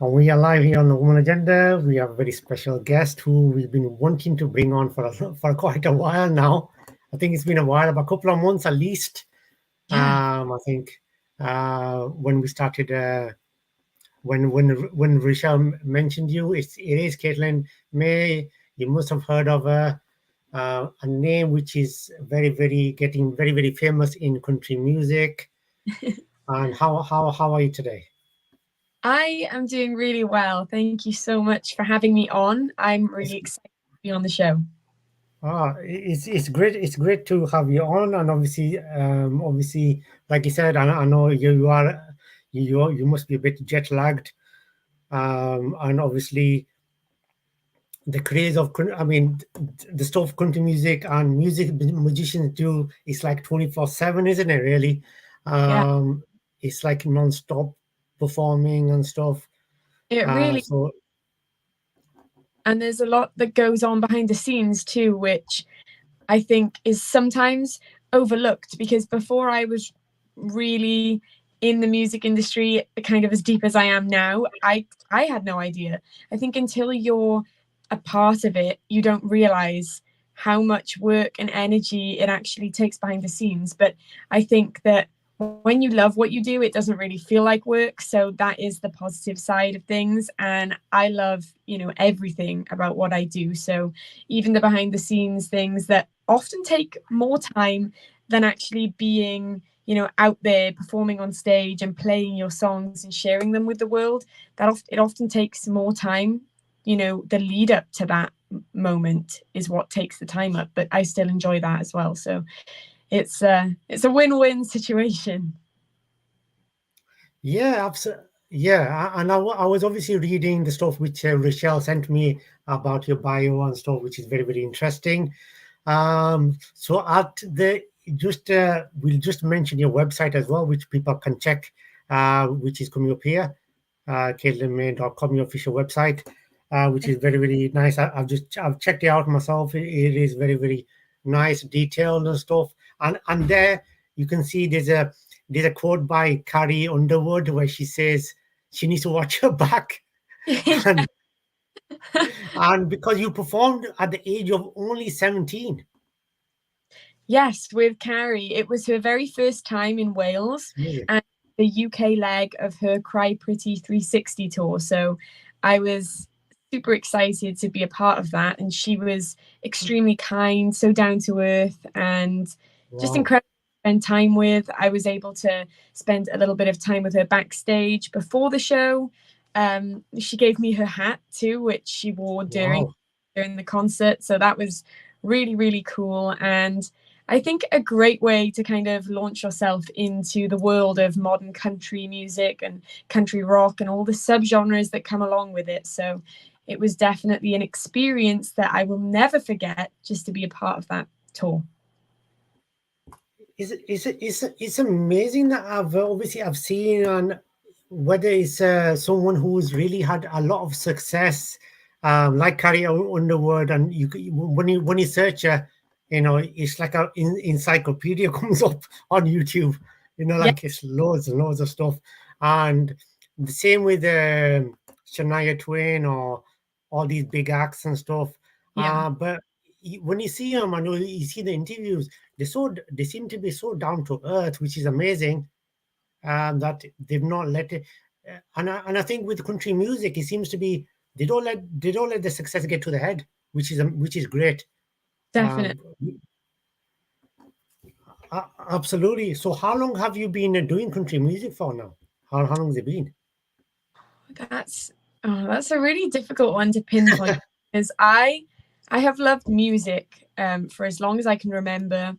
We are live here on the Woman Agenda. We have a very special guest who we've been wanting to bring on for quite a while now. I think it's been a while, about a couple of months at least. Yeah. I think when we started, when Rochelle mentioned you, it is Caitlin May. You must have heard of her. A name which is getting very famous in country music. And how are you today? I am doing really well. Thank you so much for having me on. I'm really excited to be on the show. It's great. It's great to have you on, and obviously, like you said, I know you must be a bit jet lagged, and obviously the craze of the stuff country music and music musicians do is like 24/7, isn't it? Really, Yeah, it's like non-stop performing and stuff. it really, So and there's a lot that goes on behind the scenes too, which I think is sometimes overlooked because before I was really in the music industry, kind of as deep as I am now, I had no idea. I think until you're a part of it, you don't realize how much work and energy it actually takes behind the scenes. But I think that when you love what you do, it doesn't really feel like work. So that is the positive side of things. And I love, everything about what I do. So even the behind the scenes things that often take more time than actually being, out there performing on stage and playing your songs and sharing them with the world, it often takes more time. The lead up to that moment is what takes the time up, but I still enjoy that as well. So it's a win-win situation. yeah, absolutely. Yeah, I was obviously reading the stuff which Rochelle sent me about your bio and stuff, which is very interesting. So at the just we'll just mention your website as well, which people can check, which is coming up here, caitlinmay.com, your official website, which is very nice. I've checked it out myself. It is very nice, detailed and stuff. And there you can see there's a quote by Carrie Underwood where she says she needs to watch her back. and and because you performed at the age of only 17. Yes, with Carrie. It was her very first time in Wales Really? and the UK leg of her Cry Pretty 360 tour. So I was super excited to be a part of that. And she was extremely kind, so down to earth, and just Wow. incredible to spend time with. I was able to spend a little bit of time with her backstage before the show. She gave me her hat too, which she wore Wow. during the concert. So that was really cool. And I think a great way to kind of launch yourself into the world of modern country music and country rock and all the subgenres that come along with it. So it was definitely an experience that I will never forget, just to be a part of that tour. It's amazing that I've seen on whether it's someone who's really had a lot of success, like Carrie Underwood, and when you search it's like a encyclopedia comes up on YouTube, Yeah, like it's loads and loads of stuff, and the same with Shania Twain or all these big acts and stuff, yeah, but when you see them and you see the interviews, they seem to be so down to earth, which is amazing. That they've not let it. And I think with country music, it seems to be they don't let the success get to the head, which is great. definitely. Um, Absolutely. So, how long have you been doing country music for now? How long has it been? That's that's a really difficult one to pinpoint because I have loved music for as long as I can remember.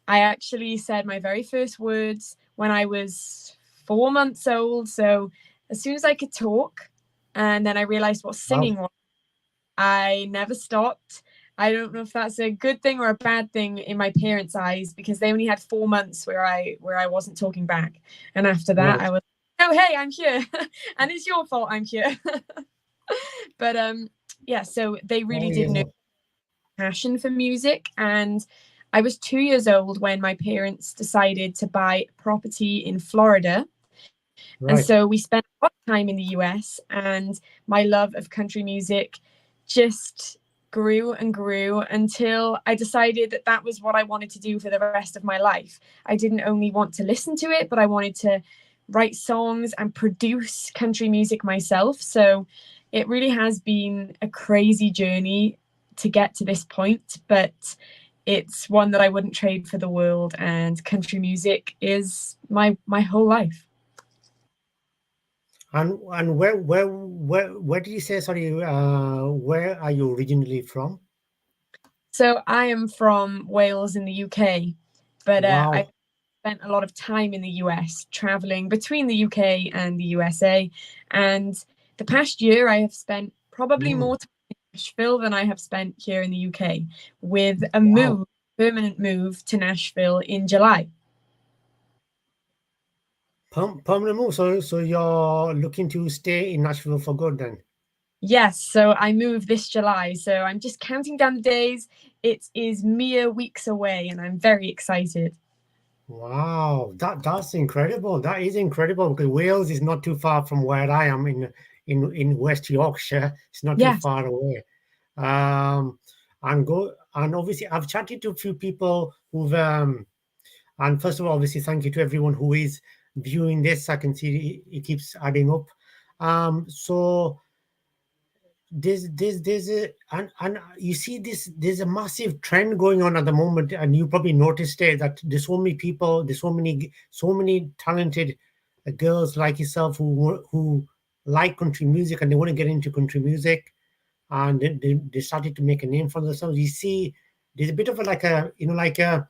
I actually said my very first words when I was 4 months old. So as soon as I could talk, and then I realized what Wow. singing was, I never stopped. I don't know if that's a good thing or a bad thing in my parents' eyes because they only had 4 months where I wasn't talking back, and after that Right. I was, oh hey, I'm here, and it's your fault I'm here. But yeah, so they Oh really did know yeah. passion for music. And I was 2 years old when my parents decided to buy property in Florida. And Right. so we spent a lot of time in the US, and my love of country music just grew and grew until I decided that that was what I wanted to do for the rest of my life. I didn't only want to listen to it, but I wanted to write songs and produce country music myself. So it really has been a crazy journey to get to this point, but it's one that I wouldn't trade for the world. And country music is my whole life. And where did you say, sorry, where are you originally from? So I am from Wales in the UK, but I Wow. spent a lot of time in the US, traveling between the UK and the USA. And the past year, I have spent probably Mm, more time in Nashville than I have spent here in the UK, with a wow. move, permanent move to Nashville in July. Permanent move. So you're looking to stay in Nashville for good then? Yes, so I move this July. So I'm just counting down the days. It is mere weeks away, and I'm very excited. Wow, that's incredible. That is incredible because Wales is not too far from where I am in West Yorkshire. It's not too Yes. far away. Um, and obviously I've chatted to a few people who've and first of all, obviously, thank you to everyone who is viewing this. I can see it keeps adding up. So there's a and you see this there's a massive trend going on at the moment, and you probably noticed it that there's so many people, there's so many talented girls like yourself who like country music and they want to get into country music, and they started to make a name for themselves. You see, there's a bit of a like a like a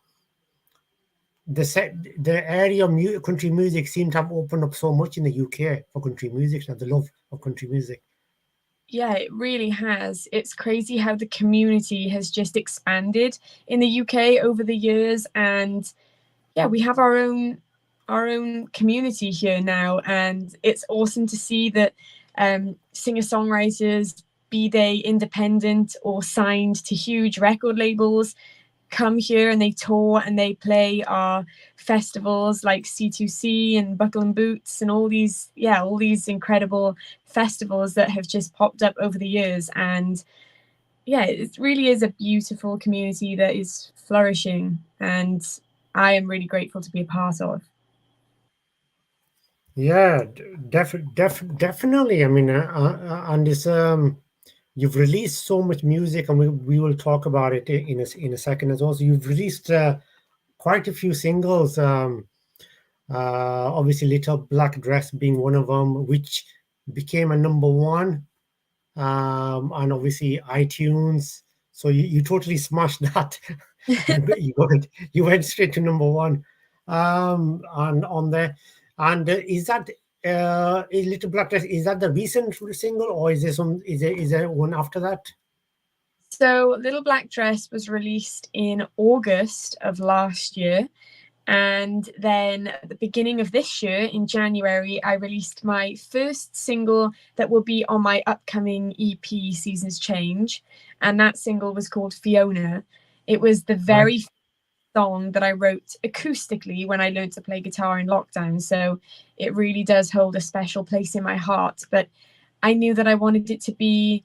the area of country music seems to have opened up so much in the UK for country music and the love of country music. Yeah, it really has. It's crazy how the community has just expanded in the UK over the years. And yeah, we have our own community here now. And it's awesome to see that singer-songwriters, be they independent or signed to huge record labels, come here and they tour and they play our festivals like C2C and Buckle and Boots and all these incredible festivals that have just popped up over the years. And yeah, it really is a beautiful community that is flourishing, and I am really grateful to be a part of. Yeah, definitely. I mean, and this you've released so much music, and we will talk about it in a second as well. So you've released quite a few singles. Obviously, Little Black Dress being one of them, which became a number one. And obviously iTunes. So you totally smashed that. You went straight to number one, and on there. And is that is Little Black Dress? Is that the recent single, or is there some? Is there one after that? So Little Black Dress was released in August of last year. And then at the beginning of this year, in January, I released my first single that will be on my upcoming EP, Seasons Change. And that single was called Fiona. It was the Right. very song that I wrote acoustically when I learned to play guitar in lockdown. So it really does hold a special place in my heart. But I knew that I wanted it to be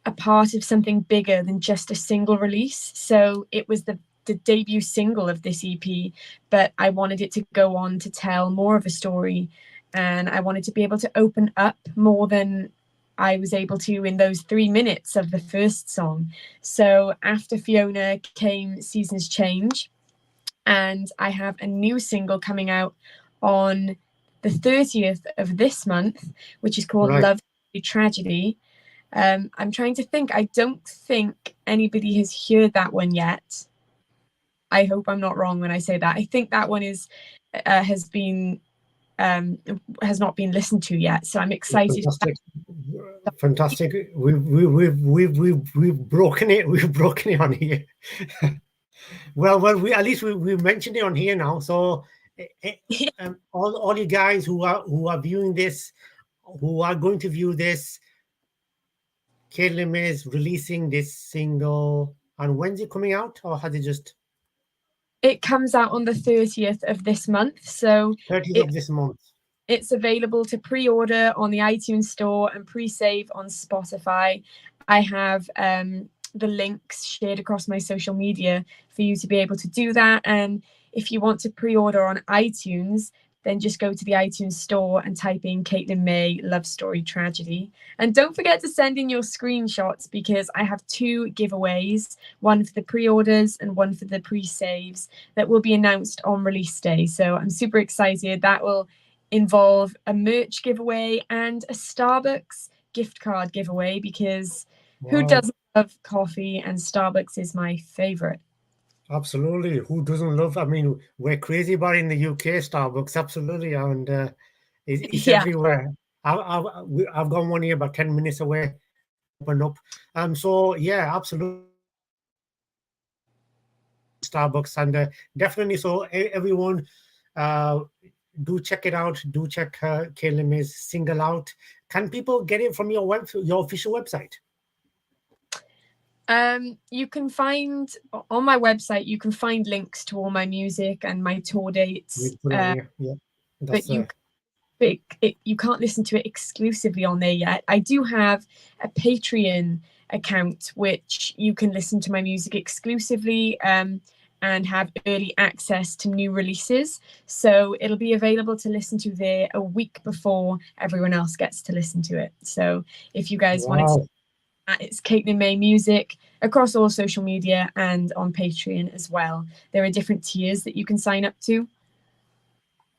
a part of something bigger than just a single release. So it was the debut single of this EP, but I wanted it to go on to tell more of a story. And I wanted to be able to open up more than I was able to in those 3 minutes of the first song. So after Fiona came Seasons Change, and I have a new single coming out on the 30th of this month, which is called Right. Love Tragedy. I'm trying to think. I don't think anybody has heard that one yet. I hope I'm not wrong when I say that. I think that one is has been um, has not been listened to yet. So I'm excited. Fantastic. Fantastic. We've broken it. We've broken it on here. Well, we at least we mentioned it on here now. So, all you guys who are viewing this, who are going to view this, Caitlin Mae is releasing this single. And when's it coming out, or has it just It comes out on the 30th of this month. So 30th it of this month? It's available to pre-order on the iTunes store and pre-save on Spotify. I have the links shared across my social media for you to be able to do that. And if you want to pre-order on iTunes, then just go to the iTunes store and type in Caitlin Mae Love Story Tragedy. And don't forget to send in your screenshots, because I have 2 giveaways, one for the pre-orders and one for the pre-saves, that will be announced on release day. So I'm super excited. That will involve a merch giveaway and a Starbucks gift card giveaway, because who Wow. doesn't love coffee, and Starbucks is my favorite. Absolutely. Who doesn't love? I mean, we're crazy about it in the UK, Starbucks, absolutely, and it's Yeah, everywhere. I've got one here about 10 minutes away. Open up. So yeah, absolutely, Starbucks, and definitely. So everyone, uh, do check it out. Do check Caitlin Mae's single out. Can people get it from your official website? you can find on my website, you can find links to all my music and my tour dates, We'll put it on here. Yeah, but that's you can't listen to it exclusively on there yet. I do have a Patreon account which you can listen to my music exclusively, and have early access to new releases. So it'll be available to listen to there a week before everyone else gets to listen to it. So if you guys wanted to, wow, it's Caitlin Mae Music across all social media and on Patreon as well. There are different tiers that you can sign up to.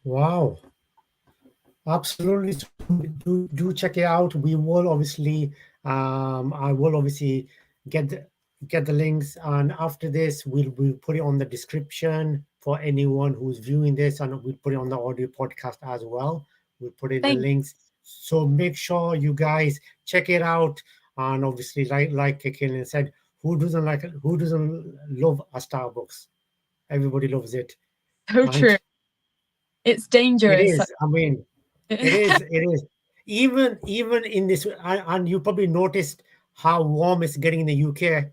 wow. Absolutely. So do check it out. We will obviously, I will obviously get get the links, and after this, we'll put it on the description for anyone who's viewing this, and we'll put it on the audio podcast as well. We'll put in the Thank links. So make sure you guys check it out. And obviously, like Kaylin said, who doesn't love a Starbucks? Everybody loves it, so and true. It's it dangerous. is. I mean, it is. It is. Even in this, and you probably noticed how warm it's getting in the UK.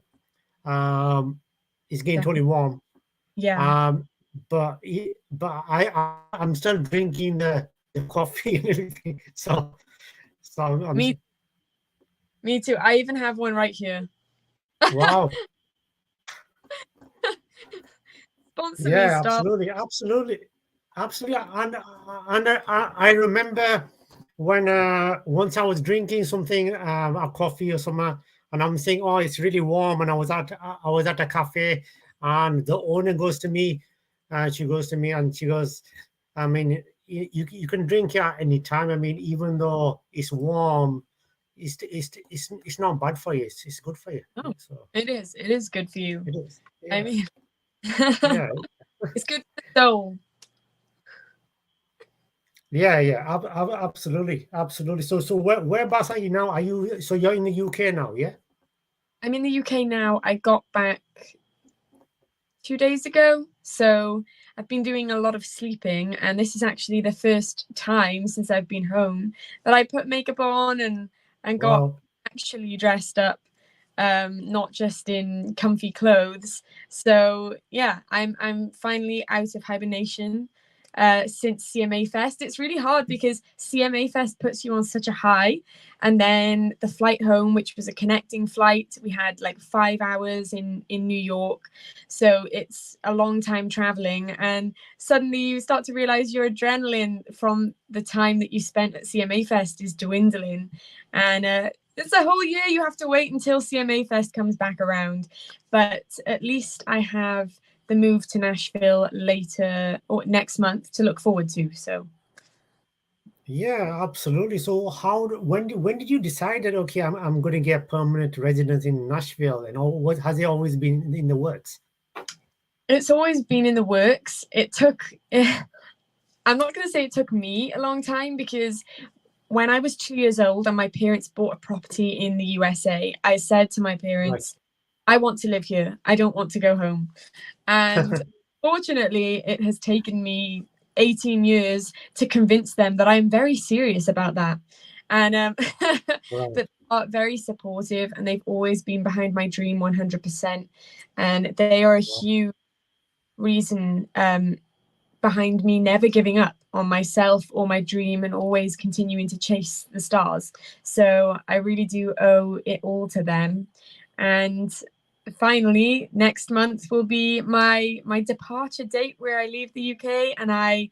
It's getting totally warm. Yeah. Um, but I'm still drinking the coffee and everything. So I'm Me Me too. I even have one right here. wow. Sponsor me, Yeah, Star. absolutely. And I remember when once I was drinking something, a coffee or something, and I'm saying, "Oh, it's really warm." And I was at a cafe, and the owner goes to me, she goes to me, and she goes, "I mean, you can drink it at any time. I mean, even though it's warm, it's not bad for you. It's good for you." Oh, So it is. It is good for you. it is. I Yeah, mean, yeah. it's good for the soul. Yeah. Absolutely. So whereabouts are you now? So you're in the UK now, yeah? I'm in the UK now. I got back 2 days ago. So I've been doing a lot of sleeping. And this is actually the first time since I've been home that I put makeup on and got Wow. actually dressed up, not just in comfy clothes. So yeah, I'm finally out of hibernation since CMA Fest. It's really hard because CMA Fest puts you on such a high, and then the flight home, which was a connecting flight, we had like 5 hours in New York, so it's a long time traveling, and suddenly you start to realize your adrenaline from the time that you spent at CMA Fest is dwindling, and it's a whole year you have to wait until CMA Fest comes back around. But at least I have the move to Nashville later or next month to look forward to. So Yeah, absolutely. So when did you decide that okay, I'm going to get permanent residence in Nashville, and all what has it always been in the works? it's always been in the works. It took, I'm not going to say it took me a long time, because when I was 2 years old and my parents bought a property in the USA, I said to my Right. parents, I want to live here. I don't want to go home. And fortunately, it has taken me 18 years to convince them that I'm very serious about that. And that Right. they are very supportive, and they've always been behind my dream 100%. And they are a Wow. huge reason behind me never giving up. on myself or my dream and always continuing to chase the stars. So I really do owe it all to them. And finally, next month will be my departure date where I leave the UK and I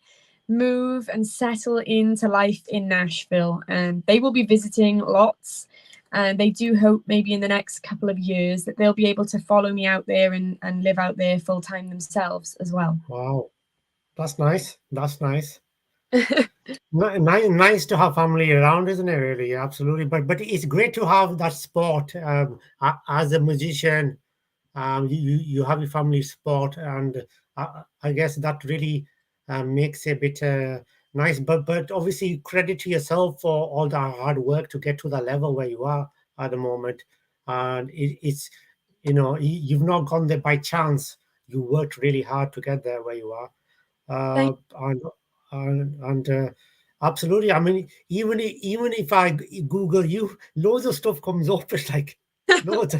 move and settle into life in Nashville. And they will be visiting lots. And they do hope maybe in the next couple of years that they'll be able to follow me out there and live out there full time themselves as well. Wow, that's nice. That's nice. Nice to have family around, isn't it? Really, absolutely. But it's great to have that support. As a musician, you have your family support, and I guess that really makes it a bit nice. But obviously, credit to yourself for all the hard work to get to the level where you are at the moment. And it's you've not gone there by chance. You worked really hard to get there where you are. Thank And absolutely. I mean, even if I Google you, loads of stuff comes up. It's like loads,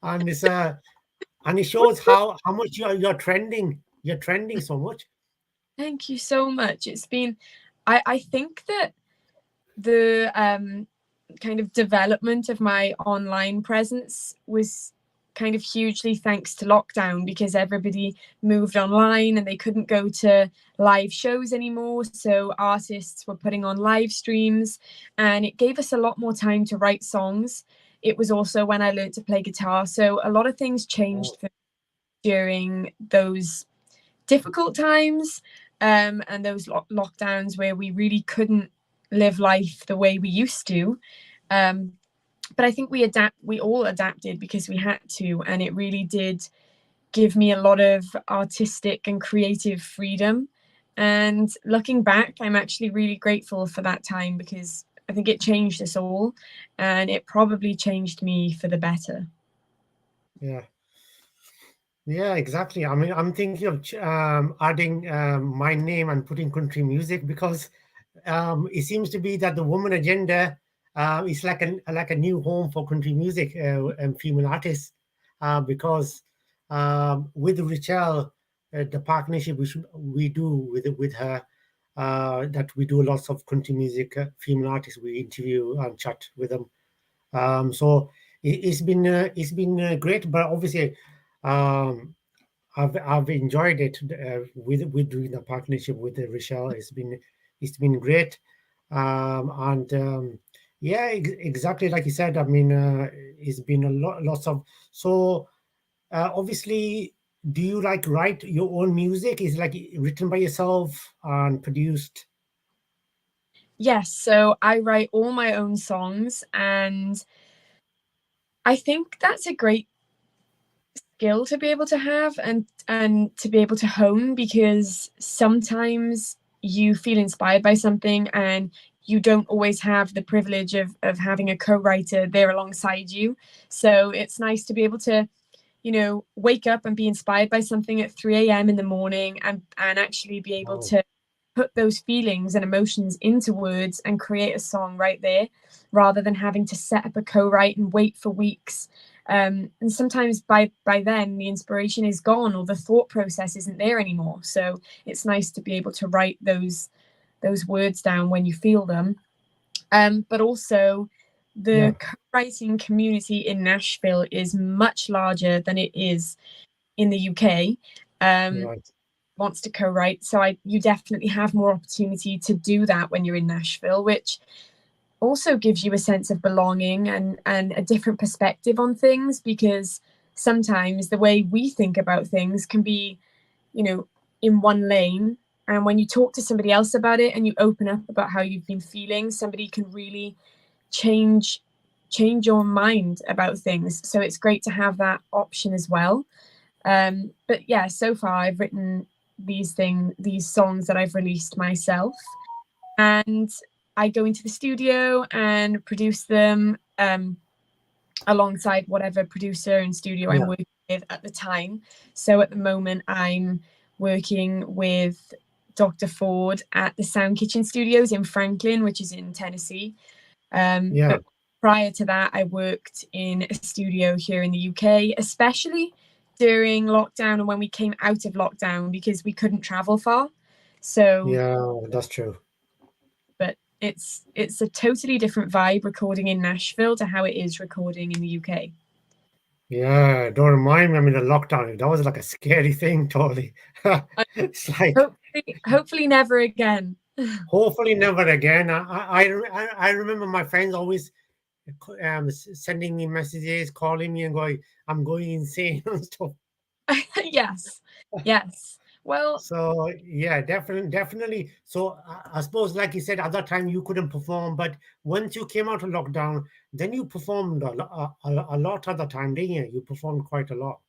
and it's and it shows how much you're trending. You're trending so much. Thank you so much. It's been, I think that the kind of development of my online presence was kind of hugely thanks to lockdown because everybody moved online and they couldn't go to live shows anymore. So artists were putting on live streams and it gave us a lot more time to write songs. It was also when I learned to play guitar. So a lot of things changed Oh, for during those difficult times and those lockdowns where we really couldn't live life the way we used to. Um, but I think we all adapted because we had to, and it really did give me a lot of artistic and creative freedom. And looking back, I'm actually really grateful for that time because I think it changed us all, and it probably changed me for the better. yeah. Yeah, exactly. I mean, I'm thinking of adding my name and putting country music because it seems to be that the woman agenda is like a new home for country music and female artists. Because with Richelle, the partnership we do with her, that we do lots of country music female artists. We interview and chat with them. So it's been great, but obviously. Um, I've enjoyed it with doing the partnership with Rochelle. It's been great, and yeah, exactly like you said. I mean, it's been a lots of so obviously. Do you like write your own music? Is it like written by yourself and produced? Yes, so I write all my own songs, and I think that's a great skill to be able to have and to be able to hone because sometimes you feel inspired by something and you don't always have the privilege of having a co-writer there alongside you. So it's nice to be able to, wake up and be inspired by something at 3 a.m. in the morning and actually be able Oh, to put those feelings and emotions into words and create a song right there rather than having to set up a co-write and wait for weeks. And sometimes by then the inspiration is gone or the thought process isn't there anymore. So it's nice to be able to write those words down when you feel them. But also yeah, the writing community in Nashville is much larger than it is in the UK. right. Wants to co-write, so you definitely have more opportunity to do that when you're in Nashville, which also gives you a sense of belonging and a different perspective on things because sometimes the way we think about things can be, in one lane, and when you talk to somebody else about it and you open up about how you've been feeling, somebody can really change your mind about things. So it's great to have that option as well. But yeah, so far I've written these songs that I've released myself, and I go into the studio and produce them alongside whatever producer and studio I'm Yeah, working with at the time. So at the moment, I'm working with Dr. Ford at the Sound Kitchen Studios in Franklin, which is in Tennessee. yeah, But prior to that, I worked in a studio here in the UK, especially during lockdown and when we came out of lockdown because we couldn't travel far. So, Yeah, that's true. but it's a totally different vibe recording in Nashville to how it is recording in the UK. Yeah, don't remind me. I mean, the lockdown, that was like a scary thing, totally. It's like, Hopefully never again. hopefully never again. I remember my friends always sending me messages, calling me and going, I'm going insane and stuff. Yes. Yes. Well, So yeah, definitely. So I suppose, like you said, at that time you couldn't perform, but once you came out of lockdown, then you performed a lot at the time, didn't you? You performed quite a lot.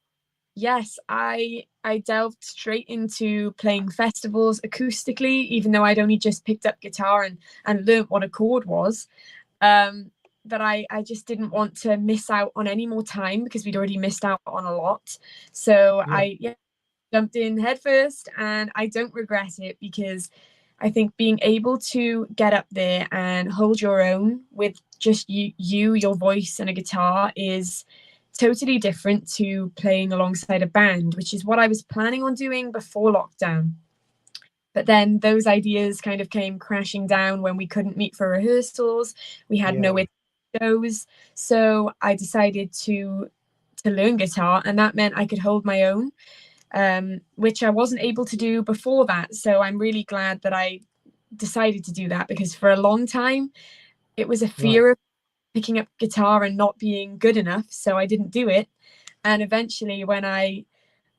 yes, I delved straight into playing festivals acoustically, even though I'd only just picked up guitar and learnt what a chord was. Um, but I just didn't want to miss out on any more time because we'd already missed out on a lot. So Yeah, I jumped in headfirst, and I don't regret it because I think being able to get up there and hold your own with just your voice and a guitar is totally different to playing alongside a band, which is what I was planning on doing before lockdown. But then those ideas kind of came crashing down when we couldn't meet for rehearsals. We had yeah, nowhere to shows. So I decided to learn guitar, and that meant I could hold my own, which I wasn't able to do before that. So I'm really glad that I decided to do that, because for a long time it was a right. fear of picking up guitar and not being good enough. So I didn't do it. And eventually when I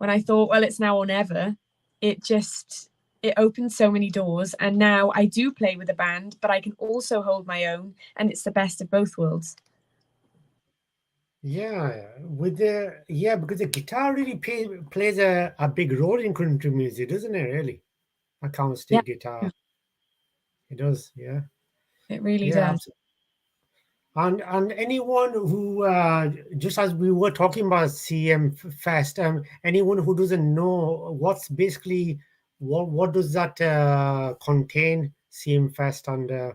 thought, well, it's now or never, it just it opened so many doors. And now I do play with a band, but I can also hold my own, and it's the best of both worlds. Yeah, because the guitar really plays a big role in country music, doesn't it? Really, Yeah, acoustic guitar. It does. Yeah, it really yeah. does. And anyone who just as we were talking about CM Fest, anyone who doesn't know what's basically what does that contain, CM Fest and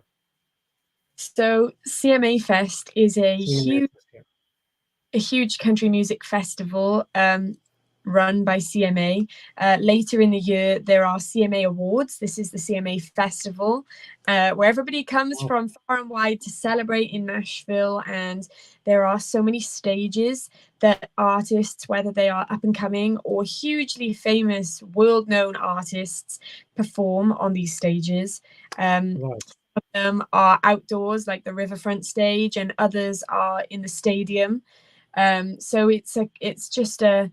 So CMA Fest is CMA Fest? Yeah. a huge country music festival, run by CMA. Later in the year, there are CMA Awards. This is the CMA Festival, where everybody comes Wow. from far and wide to celebrate in Nashville. And there are so many stages that artists, whether they are up and coming or hugely famous, world known artists, perform on these stages. Um, Right. are outdoors, like the riverfront stage, and others are in the stadium. So it's just a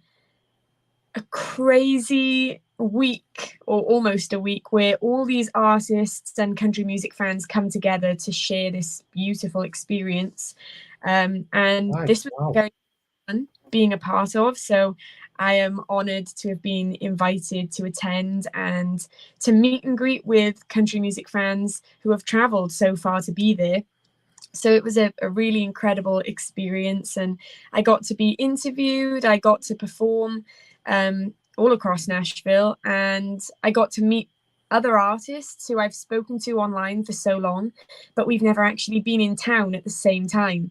crazy week, or almost a week, where all these artists and country music fans come together to share this beautiful experience. And Right. this was Wow. very fun being a part of. So I am honored to have been invited to attend and to meet and greet with country music fans who have traveled so far to be there. So it was a really incredible experience, and I got to be interviewed, I got to perform all across Nashville, and I got to meet other artists who I've spoken to online for so long, but we've never actually been in town at the same time.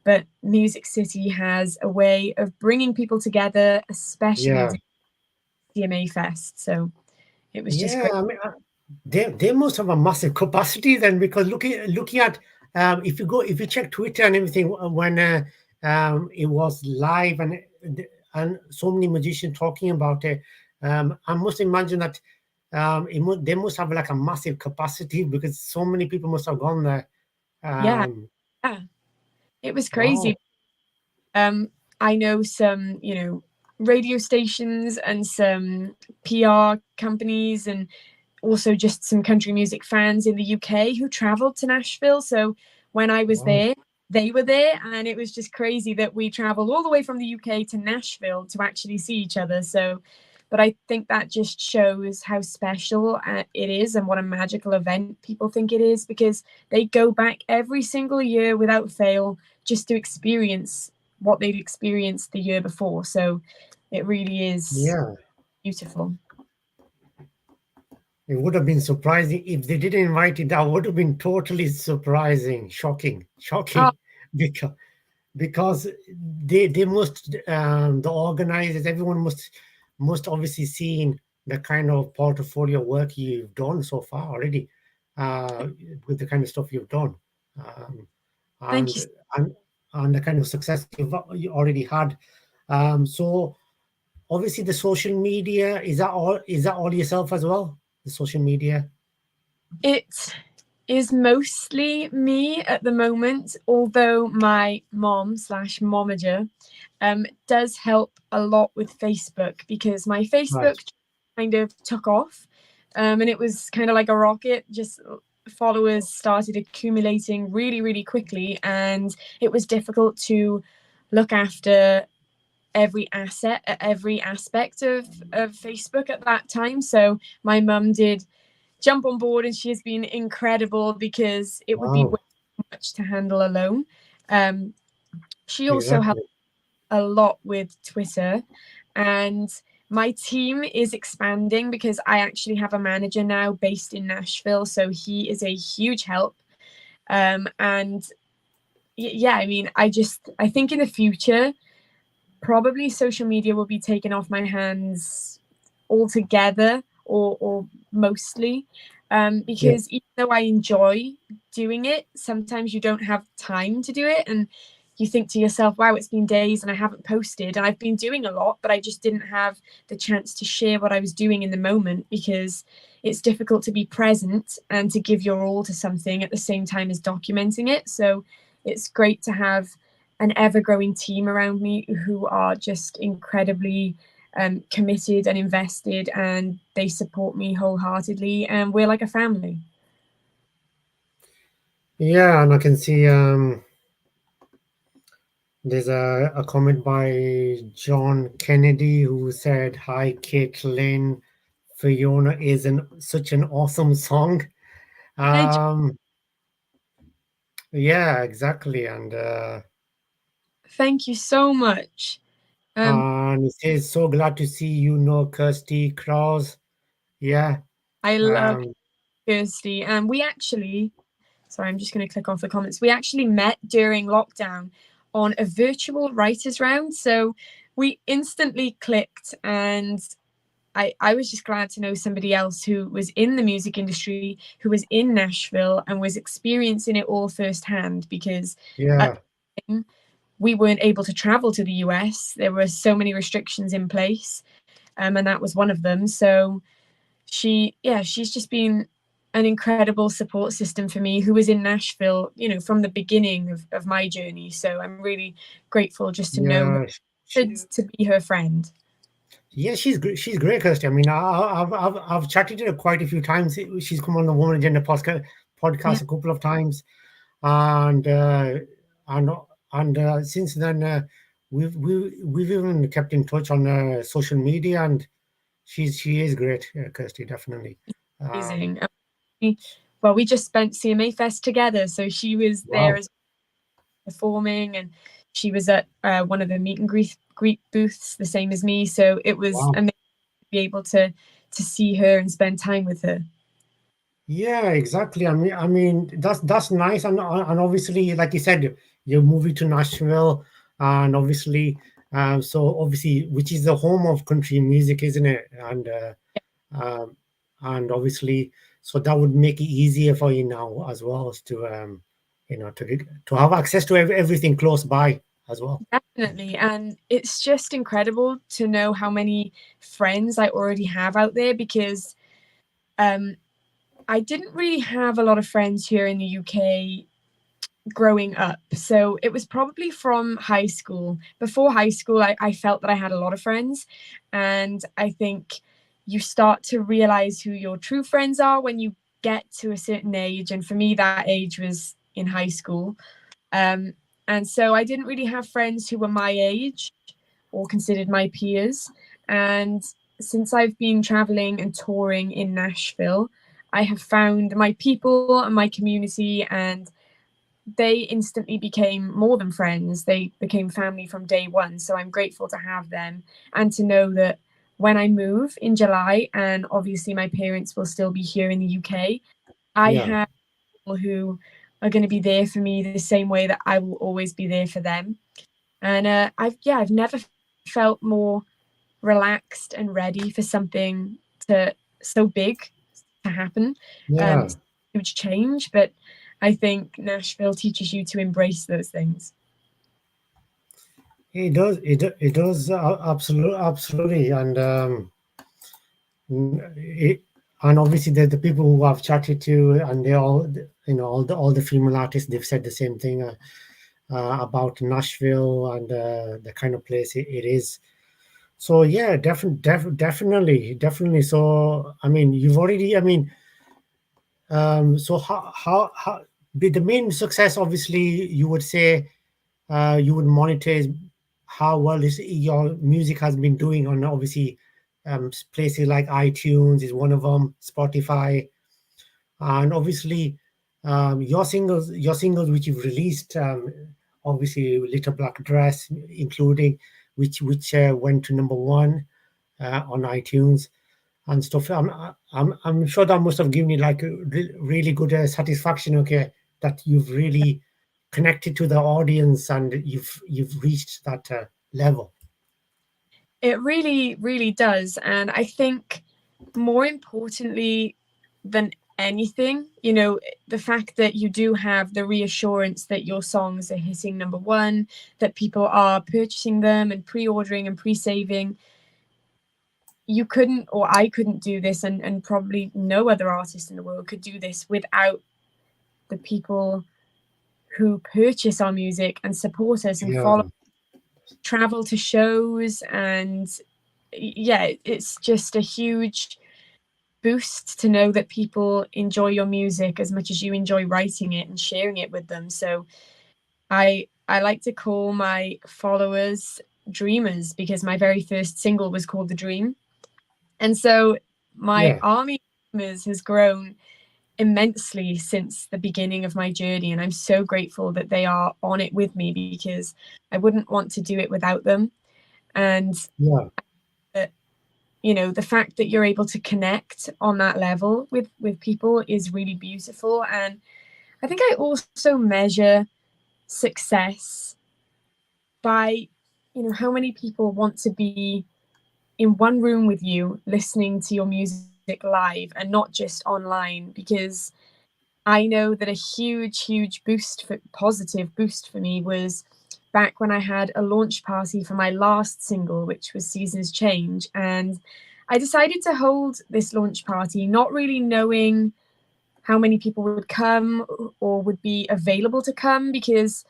But Music City has a way of bringing people together, especially Yeah. during CMA Fest. So it was just Yeah. great. I mean, they must have a massive capacity then, because looking at if you check Twitter and everything when it was live and so many musicians talking about it, I must imagine that they must have like a massive capacity because so many people must have gone there. Yeah, Um, yeah, it was wow, crazy. I know some, radio stations and some PR companies, and also just some country music fans in the UK who traveled to Nashville. So when I was wow. there, they were there, and it was just crazy that we traveled all the way from the UK to Nashville to actually see each other. So, but I think that just shows how special it is and what a magical event people think it is, because they go back every single year without fail just to experience what they'd experienced the year before. So it really is Yeah, beautiful. it would have been surprising if they didn't invite it. That would have been totally surprising, Oh, shocking, because because they must the organizers, everyone must obviously seen the kind of portfolio work you've done so far already, with the kind of stuff you've done, um, Thank you. and and and the kind of success you already had. So obviously the social media, is that all yourself as well? The social media. It is mostly me at the moment, although my mom slash momager does help a lot with Facebook, because my Right. Facebook kind of took off, and it was kind of like a rocket. Just followers started accumulating really, really quickly, and it was difficult to look after every aspect of Facebook at that time. So my mum did jump on board, and she has been incredible, because it would be way Wow. too much to handle alone. Um, she also helped Exactly. a lot with Twitter, and my team is expanding because I actually have a manager now based in Nashville, so he is a huge help. And yeah, I mean, I think in the future probably social media will be taken off my hands altogether, or mostly, Yeah. because even though I enjoy doing it, sometimes you don't have time to do it, and you think to yourself, wow, it's been days and I haven't posted, and I've been doing a lot, but I just didn't have the chance to share what I was doing in the moment, because it's difficult to be present and to give your all to something at the same time as documenting it. So it's great to have an ever growing team around me who are just incredibly committed and invested, and they support me wholeheartedly, and we're like a family. Yeah, and I can see there's a comment by John Kennedy who said, "Hi, Caitlin. Fiona is such an awesome song." Hi, Um, yeah, exactly. thank you so much. um And it says, "So glad to see you know Kirsty Cross." Yeah. I love Um, Kirsty, and we actually, sorry, I'm just going to click off the comments, we actually met during lockdown on a virtual writers round, so we instantly clicked, and I was just glad to know somebody else who was in the music industry, who was in Nashville and was experiencing it all firsthand, because at yeah. the time we weren't able to travel to the US. There were so many restrictions in place, and that was one of them. So she's just been an incredible support system for me, who was in Nashville, from the beginning of my journey. So I'm really grateful just to know her, Yeah. to be her friend. Yeah, she's great. She's great, Kirsty. I mean, I've chatted to her quite a few times. She's come on the Woman Agenda Yeah, podcast a couple of times, and and since then we've even kept in touch on social media, and she is great, Kirsty, definitely. Um, amazing. Well, we just spent CMA Fest together, so she was there wow, as performing, and she was at one of the meet and greet booths, the same as me. So it was wow. amazing to be able to see her and spend time with her. Yeah, exactly. I mean that's nice, and obviously, like you said, you're moving to Nashville, and obviously, so obviously, which is the home of country music, isn't it? Um, and obviously, so that would make it easier for you now as well as to to have access to everything close by as well. Definitely. And it's just incredible to know how many friends I already have out there, because um, I didn't really have a lot of friends here in the UK growing up. So it was probably from high school. Before high school, I felt that I had a lot of friends. And I think you start to realize who your true friends are when you get to a certain age. And for me, that age was in high school. Um, and so I didn't really have friends who were my age or considered my peers. And since I've been traveling and touring in Nashville, I have found my people and my community, and they instantly became more than friends. They became family from day one. So I'm grateful to have them, and to know that when I move in July, and obviously my parents will still be here in the UK, I Yeah, have people who are going to be there for me the same way that I will always be there for them. And I've never felt more relaxed and ready for something to so big to happen, Yeah, huge change. But I think Nashville teaches you to embrace those things. it does. It does absolutely, absolutely, it, and obviously the people who I've chatted to, and they all, all the female artists, they've said the same thing about Nashville and the kind of place it is. So yeah, definitely. So I mean, you've already. I mean, so how the main success, obviously, you would say you would monitor how well your music has been doing on, obviously, places like iTunes is one of them, Spotify, and obviously your singles which you've released, obviously Little Black Dress, including which went to number one on iTunes and stuff. I'm sure that must have given you like a really good satisfaction. Okay, that you've really connected to the audience and you've reached that level. It really, really does. And I think more importantly than anything, the fact that you do have the reassurance that your songs are hitting number one, that people are purchasing them and pre-ordering and pre-saving. You couldn't, or I couldn't do this, and probably no other artist in the world could do this without the people who purchase our music and support us and Yeah, follow, travel to shows. And yeah, it's just a huge boost to know that people enjoy your music as much as you enjoy writing it and sharing it with them. So I like to call my followers dreamers, because my very first single was called The Dream. And so my yeah, army of dreamers has grown immensely since the beginning of my journey, and I'm so grateful that they are on it with me, because I wouldn't want to do it without them. And yeah, uh, the fact that you're able to connect on that level with people is really beautiful. And I think I also measure success by how many people want to be in one room with you listening to your music live and not just online. Because I know that a huge positive boost for me was back when I had a launch party for my last single, which was Seasons Change. And I decided to hold this launch party, not really knowing how many people would come or would be available to come, because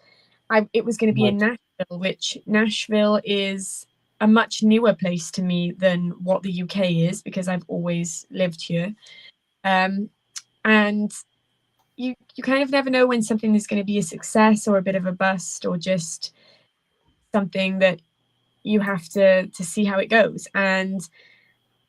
it was going to be in right. Nashville, which Nashville is a much newer place to me than what the UK is, because I've always lived here. Um, and you kind of never know when something is going to be a success or a bit of a bust, or just something that you have to see how it goes. And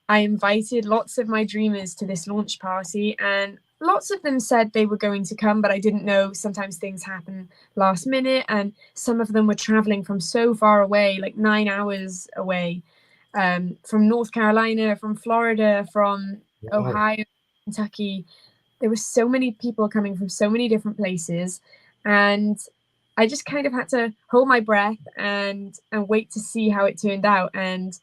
I invited lots of my dreamers to this launch party, and lots of them said they were going to come, but I didn't know. Sometimes things happen last minute, and some of them were traveling from so far away, like 9 hours away, from North Carolina, from Florida, from Wow. Ohio, Kentucky. There were so many people coming from so many different places, and I just kind of had to hold my breath and wait to see how it turned out. And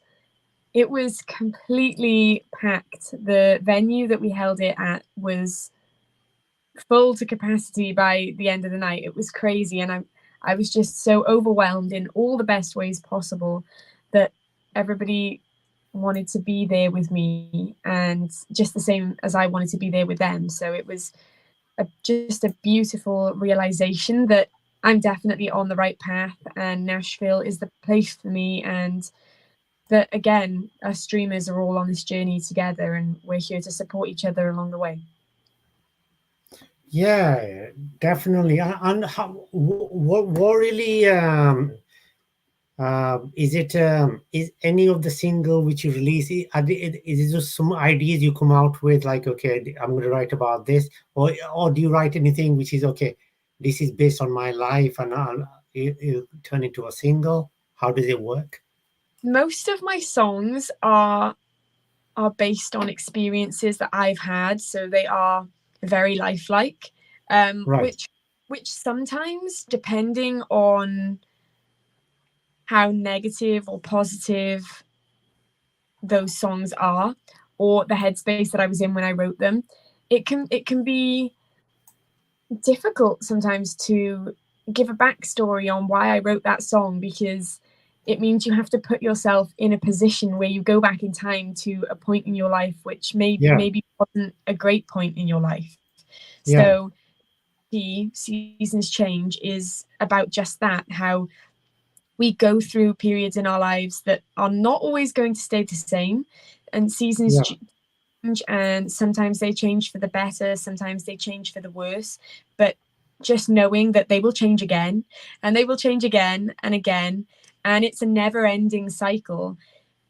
it was completely packed. The venue that we held it at was full to capacity by the end of the night. It was crazy, and I was just so overwhelmed in all the best ways possible that everybody wanted to be there with me, and just the same as I wanted to be there with them. So it was just a beautiful realization that I'm definitely on the right path, and Nashville is the place for me. And that, again, us streamers are all on this journey together, and we're here to support each other along the way. Yeah, definitely. And what really is it? Is any of the single which you release? Is it just some ideas you come out with, like, okay, I'm going to write about this, or do you write anything which is okay? This is based on my life, and it'll turn into a single. How does it work? Most of my songs are based on experiences that I've had, so they are very lifelike, Right. which sometimes, depending on how negative or positive those songs are, or the headspace that I was in when I wrote them. It can be difficult sometimes to give a backstory on why I wrote that song, because it means you have to put yourself in a position where you go back in time to a point in your life which Yeah. maybe wasn't a great point in your life. Yeah. So the Seasons Change is about just that, how we go through periods in our lives that are not always going to stay the same, and seasons Yeah. change, and sometimes they change for the better, sometimes they change for the worse, but just knowing that they will change again, and they will change again and again, and it's a never ending cycle,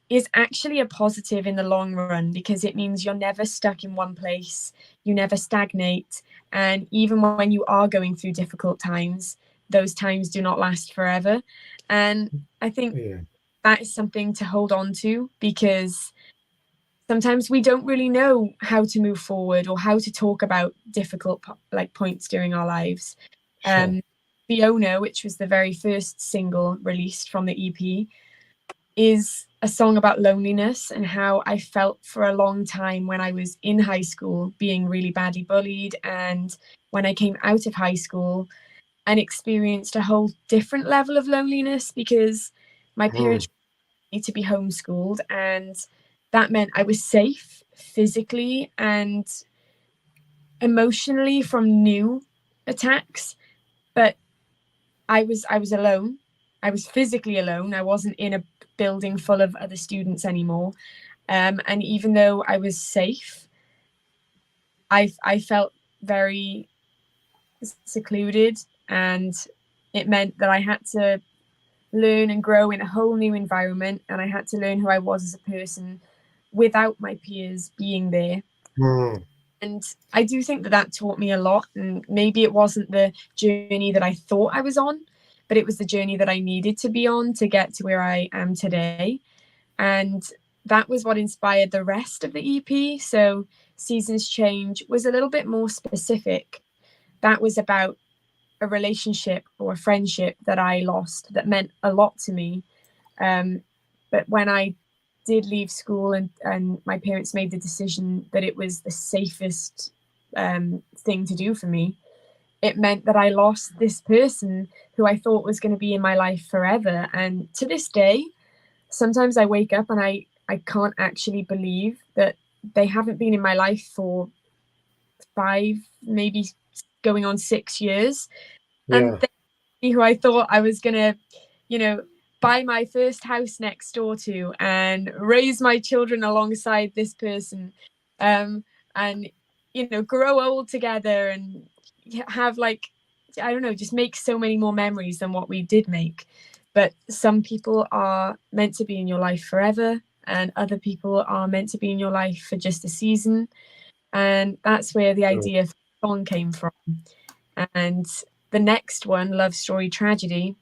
is actually a positive in the long run, because it means you're never stuck in one place, you never stagnate, and even when you are going through difficult times, those times do not last forever. And I think Yeah. that is something to hold on to, because sometimes we don't really know how to move forward or how to talk about difficult points during our lives. Sure. Fiona, which was the very first single released from the EP, is a song about loneliness and how I felt for a long time when I was in high school being really badly bullied, and when I came out of high school and experienced a whole different level of loneliness, because my Mm. parents wanted me to be homeschooled, and that meant I was safe physically and emotionally from new attacks, but I was alone. I was physically alone. I wasn't in a building full of other students anymore. And even though I was safe, I felt very secluded, and it meant that I had to learn and grow in a whole new environment, and I had to learn who I was as a person without my peers being there. Mm. And I do think that that taught me a lot, and maybe it wasn't the journey that I thought I was on, but it was the journey that I needed to be on to get to where I am today. And that was what inspired the rest of the EP. So Seasons Change was a little bit more specific. That was about a relationship or a friendship that I lost that meant a lot to me. But when I did leave school, and my parents made the decision that it was the safest thing to do for me, it meant that I lost this person who I thought was going to be in my life forever. And to this day, sometimes I wake up and I can't actually believe that they haven't been in my life for 5, maybe going on 6 years. And Yeah. they, who I thought I was going to, you know, buy my first house next door to and raise my children alongside this person, and grow old together and have, like, I don't know, just make so many more memories than what we did make. But some people are meant to be in your life forever, and other people are meant to be in your life for just a season. And that's where the Sure. idea for the song came from. And the next one, Love Story Tragedy,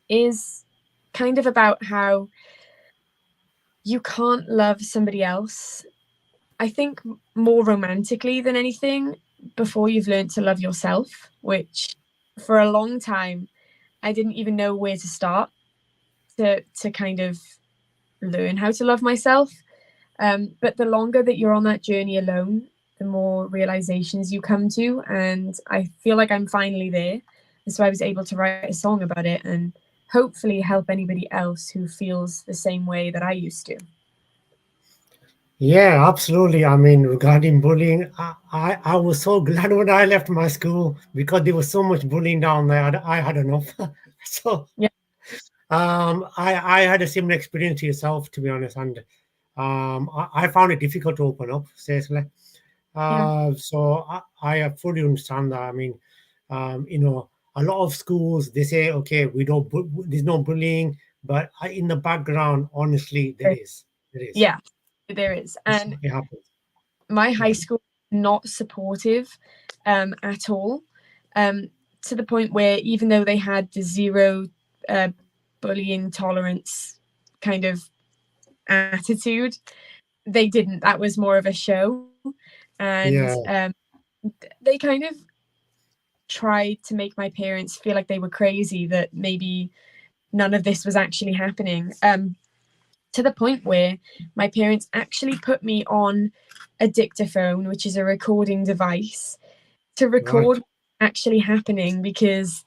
is kind of about how you can't love somebody else, I think, more romantically than anything, before you've learned to love yourself, which for a long time I didn't even know where to start to kind of learn how to love myself. But the longer that you're on that journey alone, the more realizations you come to. And I feel like I'm finally there. And so I was able to write a song about it and hopefully help anybody else who feels the same way that I used to. Yeah, absolutely. I mean, regarding bullying, I was so glad when I left my school because there was so much bullying down there. I had enough. So Yeah, I had a similar experience to yourself, to be honest, and I found it difficult to open up, seriously. yeah, So I fully understand that. I mean, a lot of schools they say, okay, we don't, there's no bullying, but in the background, honestly, there is, yeah, there is. And it happens. my high Yeah, school not supportive at all, um, to the point where even though they had the zero uh, bullying tolerance kind of attitude, they didn't. That was more of a show, and yeah, they kind of tried to make my parents feel like they were crazy, that maybe none of this was actually happening. to the point where my parents actually put me on a dictaphone, which is a recording device, to record Right. what's actually happening, because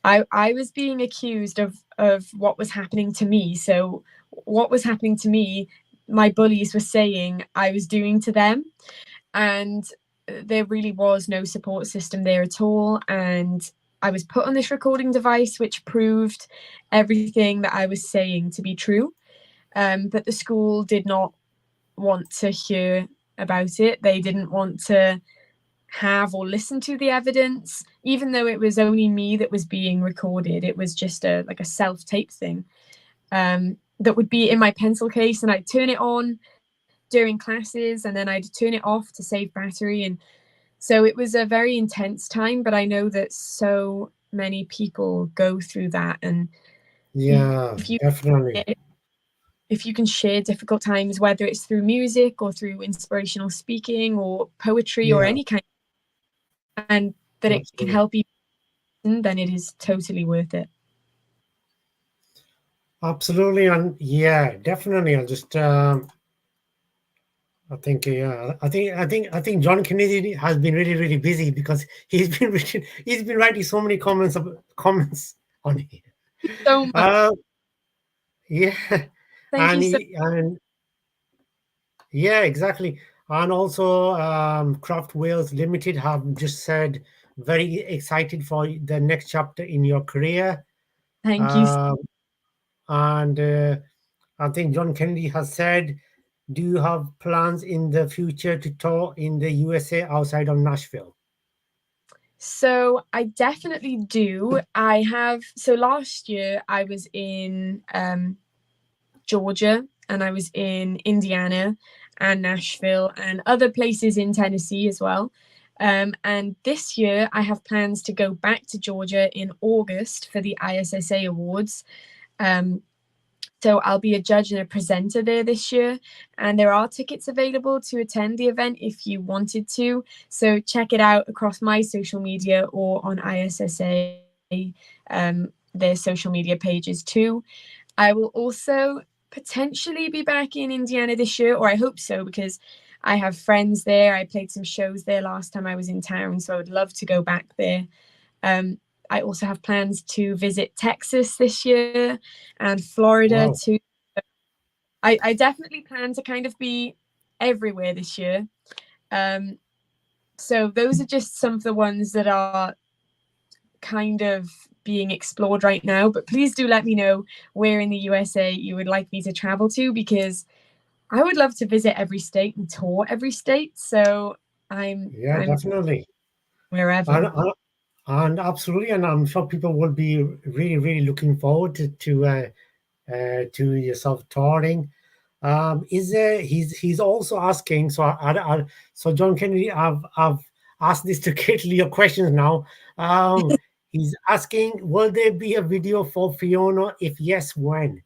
I was being accused of what was happening to me. So what was happening to me, my bullies were saying I was doing to them. And there really was no support system there at all. And I was put on this recording device, which proved everything that I was saying to be true. But the school did not want to hear about it. They didn't want to have or listen to the evidence, even though it was only me that was being recorded. It was just a like a self-tape thing that would be in my pencil case, and I'd turn it on during classes and then I'd turn it off to save battery. And so it was a very intense time, but I know that so many people go through that. And Yeah, if you definitely. if you can share difficult times, whether it's through music or through inspirational speaking or poetry or Yeah, any kind, and that it can absolutely. help you, then it is totally worth it. Absolutely. And yeah, definitely. I'll just, I think, yeah, I think John Kennedy has been really, really busy because he's been writing so many comments on here. So much. Uh, yeah, Thank and you so yeah, exactly. And also, Craft Wales Limited have just said very excited for the next chapter in your career. thank you. Um, and I think John Kennedy has said, do you have plans in the future to tour in the USA outside of Nashville? So I definitely do. I have. So last year I was in Georgia, and I was in Indiana and Nashville and other places in Tennessee as well. And this year I have plans to go back to Georgia in August for the ISSA Awards. Um, So I'll be a judge and a presenter there this year. And there are tickets available to attend the event if you wanted to. So check it out across my social media or on ISSA, their social media pages too. I will also potentially be back in Indiana this year, or I hope so, because I have friends there. I played some shows there last time I was in town, so I would love to go back there. Um, I also have plans to visit Texas this year and Florida Wow. too. I definitely plan to kind of be everywhere this year. Um, so those are just some of the ones that are kind of being explored right now. But please do let me know where in the USA you would like me to travel to, because I would love to visit every state and tour every state. So Yeah, I'm definitely. wherever. And absolutely, and I'm sure people will be really, really looking forward to yourself touring. Is there? He's also asking. So John Kennedy, I've asked this to Caitlin your questions now. He's asking, will there be a video for Fiona? If yes, when?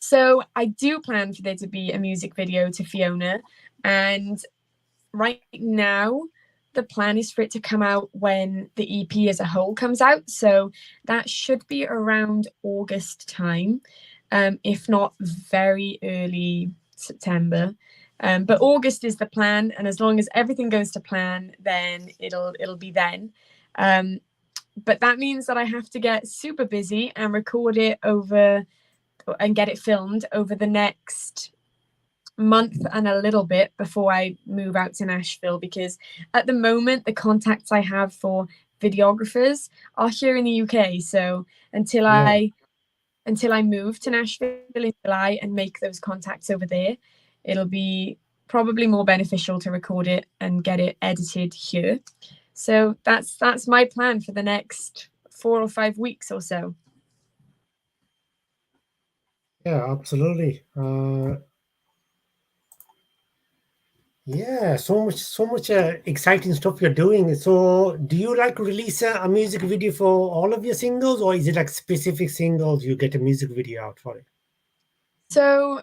So I do plan for there to be a music video to Fiona, and right now the plan is for it to come out when the EP as a whole comes out. So that should be around August time, if not very early September. But August is the plan, and as long as everything goes to plan, then it'll be then. Um, but that means that I have to get super busy and record it over and get it filmed over the next month and a little bit before I move out to Nashville, because at the moment the contacts I have for videographers are here in the UK. So until Yeah, I until I move to Nashville in July and make those contacts over there, it'll be probably more beneficial to record it and get it edited here. So that's my plan for the next 4 or 5 weeks or so. yeah, absolutely. Yeah, so much exciting stuff you're doing. So, do you like release a music video for all of your singles, or is it like specific singles you get a music video out for it? So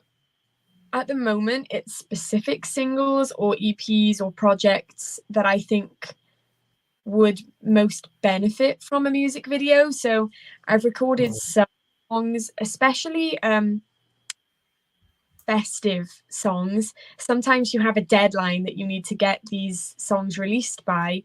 at the moment, it's specific singles or EPs or projects that I think would most benefit from a music video. So I've recorded Oh, some songs, especially festive songs, sometimes you have a deadline that you need to get these songs released by.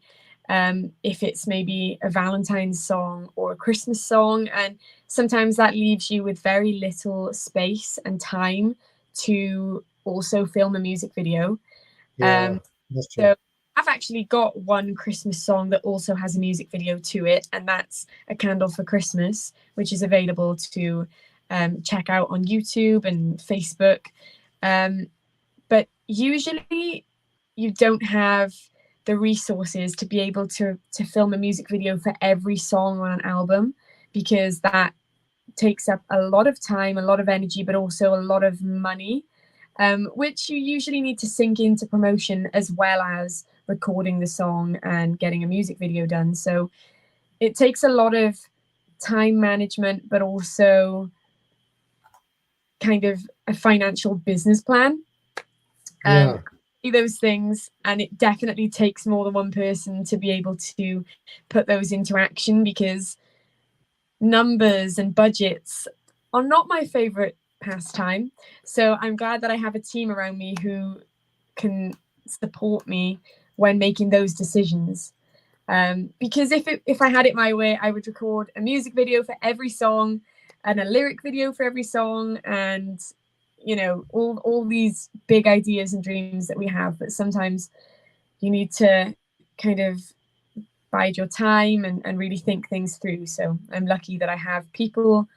If it's maybe a Valentine's song or a Christmas song, and sometimes that leaves you with very little space and time to also film a music video. Yeah, Um, that's true. so I've actually got one Christmas song that also has a music video to it, and that's A Candle for Christmas, which is available to check out on YouTube and Facebook. Um, but usually you don't have the resources to be able to film a music video for every song on an album, because that takes up a lot of time, a lot of energy, but also a lot of money, which you usually need to sink into promotion as well as recording the song and getting a music video done. So it takes a lot of time management, but also kind of a financial business plan. Um, Yeah. those things, and it definitely takes more than one person to be able to put those into action, because numbers and budgets are not my favorite pastime. So I'm glad that I have a team around me who can support me when making those decisions. Because if I had it my way, I would record a music video for every song and a lyric video for every song, and all these big ideas and dreams that we have. But sometimes you need to kind of bide your time and really think things through. So I'm lucky that I have people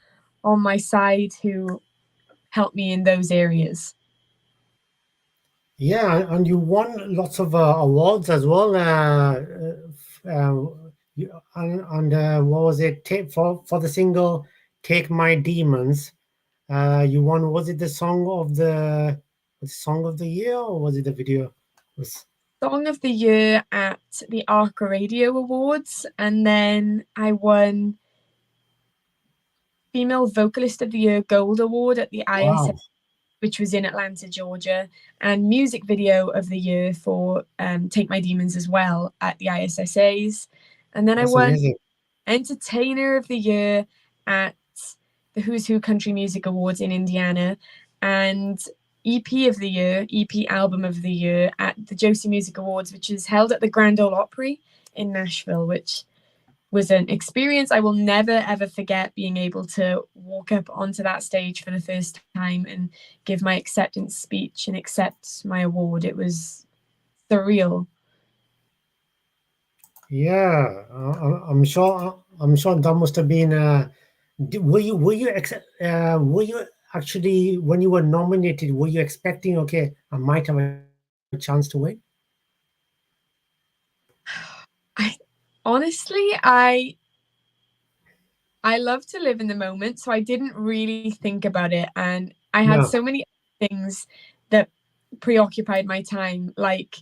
on my side who help me in those areas. Yeah, and you won lots of awards as well. What was it? For the single "Take My Demons." You won. Was it the song of the year, or was it the video? Was Song of the Year at the Arca Radio Awards, and then I won Female Vocalist of the Year Gold Award at the ISS, Wow, which was in Atlanta, Georgia, and Music Video of the Year for Take My Demons as well at the ISSAs. And then I that's won amazing. Entertainer of the Year at the Who's Who Country Music Awards in Indiana, and EP of the Year, EP Album of the Year at the Josie Music Awards, which is held at the Grand Ole Opry in Nashville, which was an experience I will never ever forget, being able to walk up onto that stage for the first time and give my acceptance speech and accept my award. It was surreal. Yeah, I'm sure. I'm sure that must have been. Were you actually, when you were nominated? Were you expecting? Okay, I might have a chance to win. I honestly, I love to live in the moment, so I didn't really think about it, and I had Yeah, so many things that preoccupied my time, like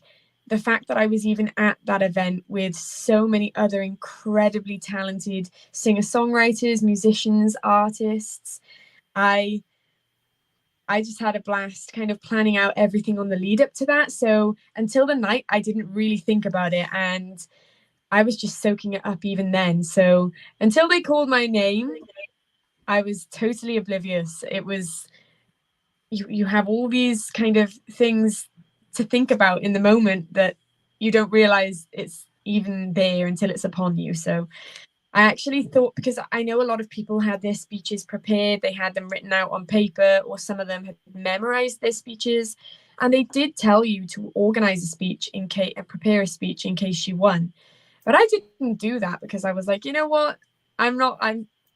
the fact that I was even at that event with so many other incredibly talented singer-songwriters, musicians, artists. I I just had a blast kind of planning out everything on the lead up to that. So until the night, I didn't really think about it, and I was just soaking it up even then. So until they called my name, I was totally oblivious. It was you have all these kind of things to think about in the moment that you don't realize it's even there until it's upon you. So I actually thought, because I know a lot of people had their speeches prepared, they had them written out on paper, or some of them had memorized their speeches. And they did tell you to organize a speech in case, prepare a speech in case you won. But I didn't do that because I was like, you know what? I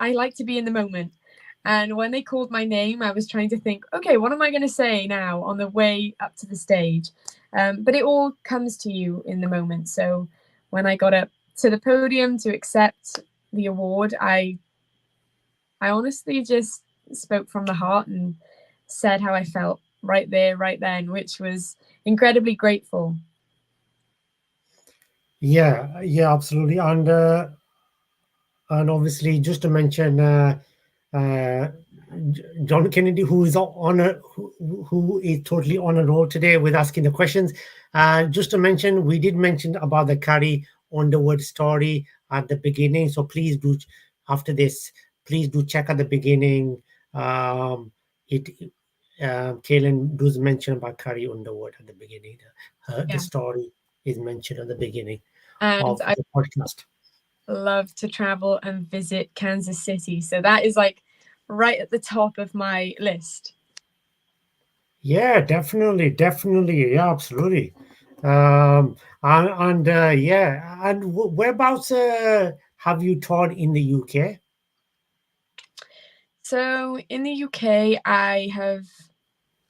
like to be in the moment. And when they called my name, I was trying to think, okay, what am I going to say now on the way up to the stage? But it all comes to you in the moment. So when I got up to the podium to accept the award, I honestly just spoke from the heart and said how I felt right there, right then, which was incredibly grateful. yeah, yeah, absolutely. And obviously, just to mention, uh, John Kennedy, who is on a who is totally on a roll today with asking the questions. Just to mention, we did mention about the Carrie Underwood story at the beginning, so please do, after this, please do check at the beginning. It Kaylin does mention about Carrie Underwood at the beginning. The Yeah. story is mentioned at the beginning And of I the podcast. love to travel and visit Kansas City. So that is like right at the top of my list. Yeah, definitely, definitely, yeah, absolutely. And yeah, and whereabouts have you taught in the UK? So in the UK, I have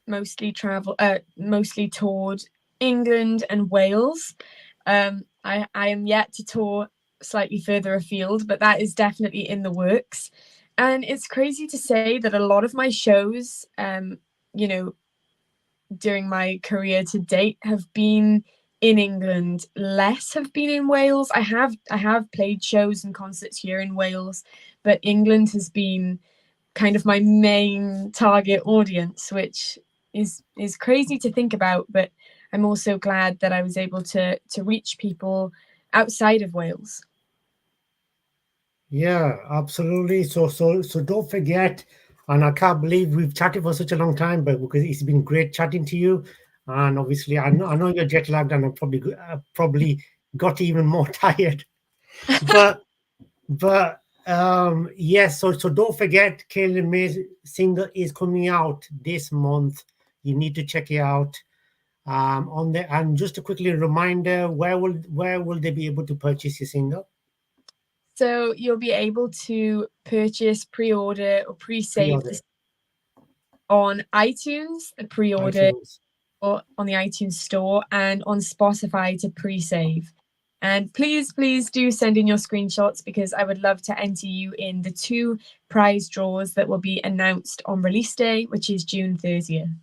mostly toured England and Wales. I am yet to tour slightly further afield, but that is definitely in the works. And it's crazy to say that a lot of my shows, you know, during my career to date have been in England. Less have been in Wales. I have played shows and concerts here in Wales, but England has been kind of my main target audience, which is crazy to think about, but I'm also glad that I was able to reach people outside of Wales. Yeah, absolutely. So don't forget, and I can't believe we've chatted for such a long time, but because it's been great chatting to you, and obviously I know you're jet lagged, and I probably got even more tired, but yes. So don't forget, Caitlin May's single is coming out this month. You need to check it out. On the and just a quickly reminder, where will they be able to purchase your single? So you'll be able to purchase, pre-order, or pre-save Pre-order this on iTunes, the pre-order, iTunes. or on the iTunes store, and on Spotify to pre-save. And please, please do send in your screenshots because I would love to enter you in the two prize draws that will be announced on release day, which is June 30th.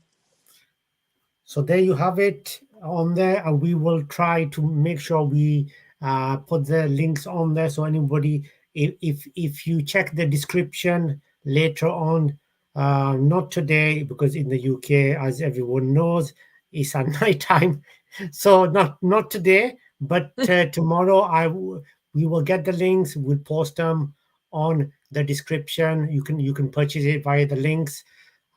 So there you have it on there, and we will try to make sure we put the links on there. So anybody, if you check the description later on, not today because in the UK, as everyone knows, it's at night time. So not today, but tomorrow we will get the links. We'll post them on the description. You can purchase it via the links.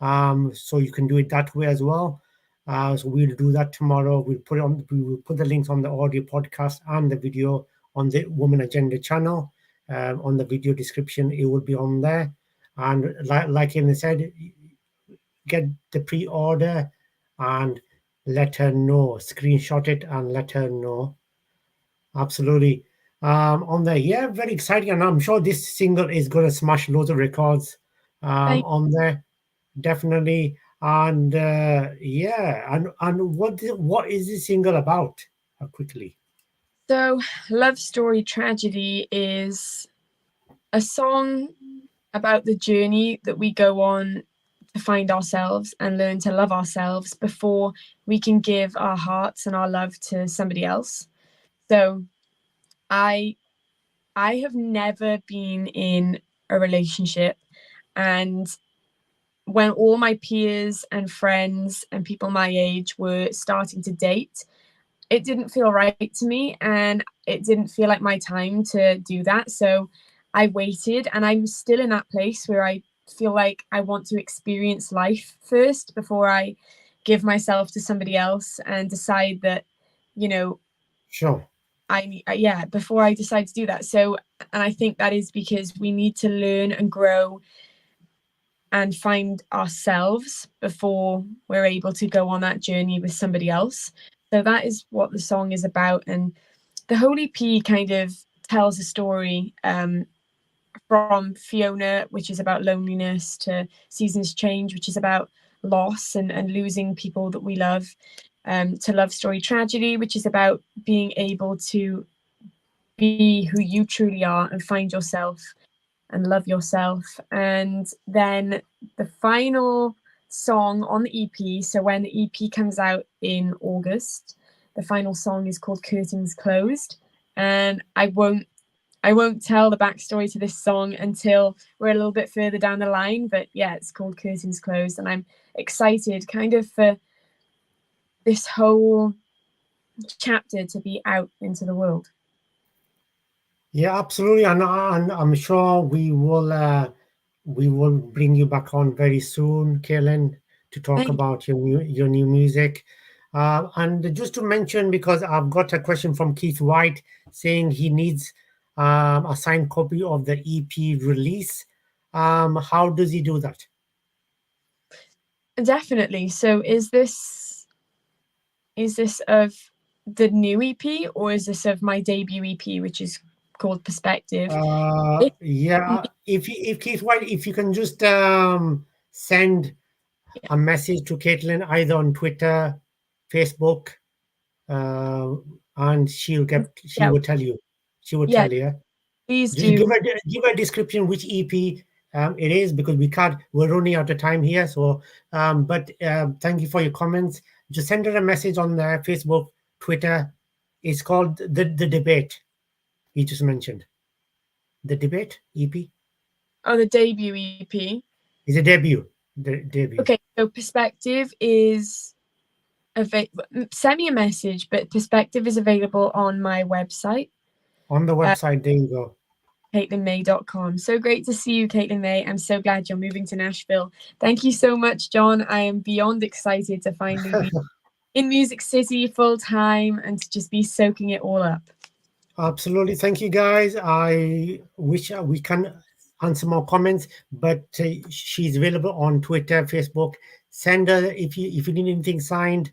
So you can do it that way as well. So we'll do that tomorrow. We will put the links on the audio podcast and the video on the Woman Agenda channel. On the video description, it will be on there. And like Ian said, get the pre-order and let her know. Screenshot it and let her know. Absolutely. On there, yeah, very exciting, and I'm sure this single is going to smash loads of records. Thank On there, definitely. And yeah, and what is this single about? Quickly. So, Love Story Tragedy is a song about the journey that we go on to find ourselves and learn to love ourselves before we can give our hearts and our love to somebody else. So, I I have never been in a relationship, and when all my peers and friends and people my age were starting to date, it didn't feel right to me and it didn't feel like my time to do that. So I waited, and I'm still in that place where I feel like I want to experience life first before I give myself to somebody else and decide that, you know, Sure. yeah, before I decide to do that. So, and I think that is because we need to learn and grow and find ourselves before we're able to go on that journey with somebody else. So that is what the song is about. And the whole EP kind of tells a story, from Fiona, which is about loneliness, to Seasons Change, which is about loss and losing people that we love, to Love Story Tragedy, which is about being able to be who you truly are and find yourself and love yourself. And then the final song on the EP, so when the EP comes out in August, the final song is called Curtains Closed. And I won't tell the backstory to this song until we're a little bit further down the line. But yeah, it's called Curtains Closed, and I'm excited kind of for this whole chapter to be out into the world. Yeah, absolutely, and I'm sure we will bring you back on very soon, Kaylin, to talk Thank about your new music. And just to mention, because I've got a question from Keith White saying he needs a signed copy of the EP release. How does he do that? Definitely. So is this of the new EP or is this of my debut EP, which is called Perspective? It, Yeah, if Keith White, if you can just send yeah, a message to Caitlin either on Twitter, Facebook, uh, and she yeah, will tell you. She will yeah. tell you. Please Just do. give a description which EP it is, because we're running out of time here. So, but thank you for your comments. Just send her a message on Facebook, Twitter. It's called the debate. You just mentioned the debate EP Oh, the debut EP. is a debut. The debut Okay, so Perspective is send me a message, but Perspective is available on my website, on the uh, website. There you go. CaitlinMae.com. So great to see you, Caitlin Mae. I'm so glad you're moving to Nashville. Thank you so much, John. I am beyond excited to finally be in Music City full time and to just be soaking it all up. Absolutely. Thank you, guys. I wish we can answer more comments, but she's available on Twitter, Facebook. Send her if you need anything signed.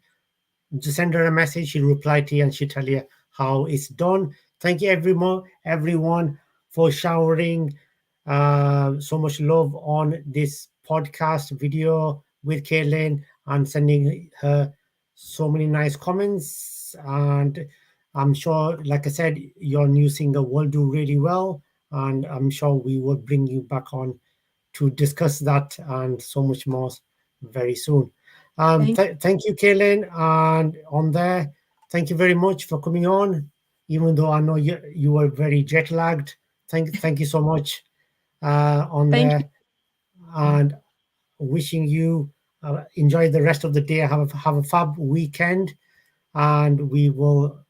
Just send her a message. She'll reply to you and she'll tell you how it's done. Thank you, everyone, for showering so much love on this podcast video with Caitlin and sending her so many nice comments. And I'm sure, like I said, your new singer will do really well. And I'm sure we will bring you back on to discuss that and so much more very soon. Thank Thank you, Kaylin. And on there, thank you very much for coming on, even though I know you were very jet lagged. Thank you so much on thank you. there, and wishing you enjoy the rest of the day. Have a fab weekend, and we will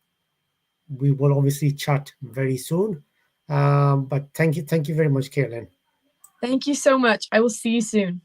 obviously chat very soon. But thank you very much, Kaylin. Thank you so much. I will see you soon.